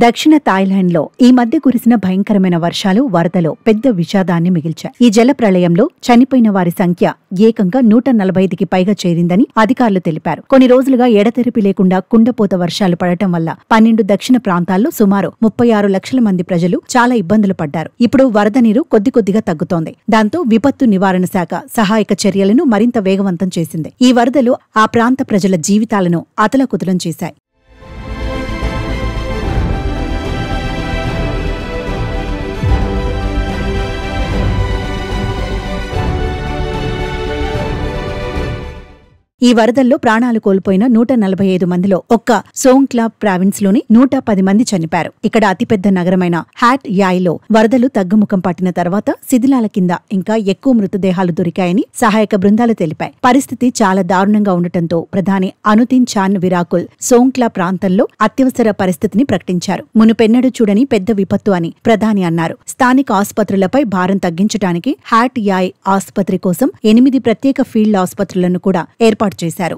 దక్షిణ థాయిలాండ్లో ఈ మధ్య కురిసిన భయంకరమైన వర్షాలు వరదలో పెద్ద విషాదాన్ని మిగిల్చాయి. ఈ జల ప్రళయంలో చనిపోయిన వారి సంఖ్య ఏకంగా 145కి పైగా చేరిందని అధికారులు తెలిపారు. కొన్ని రోజులుగా ఎడతెరిపి లేకుండా కుండపోత వర్షాలు పడటం వల్ల 12 దక్షిణ ప్రాంతాల్లో సుమారు 36 లక్షల మంది ప్రజలు చాలా ఇబ్బందులు పడ్డారు. ఇప్పుడు వరద నీరు కొద్దిగా తగ్గుతోంది. దాంతో విపత్తు నివారణ శాఖ సహాయక చర్యలను మరింత వేగవంతం చేసింది. ఈ వరదలు ఆ ప్రాంత ప్రజల జీవితాలను అతలకుతలం చేశాయి. ఈ వరదల్లో ప్రాణాలు కోల్పోయిన 145 మందిలో ఒక్క సోంగ్క్లా ప్రావిన్స్ లోని 110 మంది చనిపారు. ఇక్కడ అతిపెద్ద నగరమైన హ్యాట్ యాయ్లో వరదలు తగ్గుముఖం పట్టిన తర్వాత శిథిలాల కింద ఇంకా ఎక్కువ మృతదేహాలు దొరికాయని సహాయక బృందాలు తెలిపాయి. పరిస్థితి చాలా దారుణంగా ఉండటంతో ప్రధాని అనుతిన్ చాన్ విరాకుల్ సోంగ్క్లా ప్రాంతంలో అత్యవసర పరిస్థితిని ప్రకటించారు. మునుపెన్నడూ చూడని పెద్ద విపత్తు అని ప్రధాని అన్నారు. స్థానిక ఆసుపత్రులపై భారం తగ్గించడానికి హ్యాట్ యాయ్ ఆసుపత్రి కోసం 8 ప్రత్యేక ఫీల్డ్ ఆసుపత్రులను కూడా ఏర్పాటు చేశారు.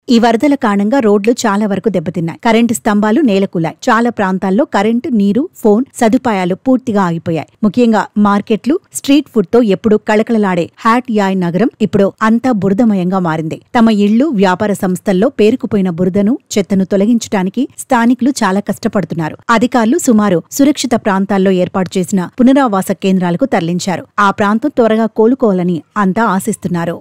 ఈ వరదల కారణంగా రోడ్లు చాలా వరకు దెబ్బతిన్నాయి. కరెంటు స్తంభాలు నేలకూలాయి. చాలా ప్రాంతాల్లో కరెంటు, నీరు, ఫోన్ సదుపాయాలు పూర్తిగా ఆగిపోయాయి. ముఖ్యంగా మార్కెట్లు, స్ట్రీట్ ఫుడ్ తో ఎప్పుడూ కళకళలాడే హ్యాట్ యాయ్ నగరం ఇప్పుడు అంతా బురదమయంగా మారింది. తమ ఇళ్లు, వ్యాపార సంస్థల్లో పేరుకుపోయిన బురదను, చెత్తను తొలగించడానికి స్థానికులు చాలా కష్టపడుతున్నారు. అధికారులు సుమారు సురక్షిత ప్రాంతాల్లో ఏర్పాటు చేసిన పునరావాస కేంద్రాలకు తరలించారు. ఆ ప్రాంతం త్వరగా కోలుకోవాలని అంతా ఆశిస్తున్నారు.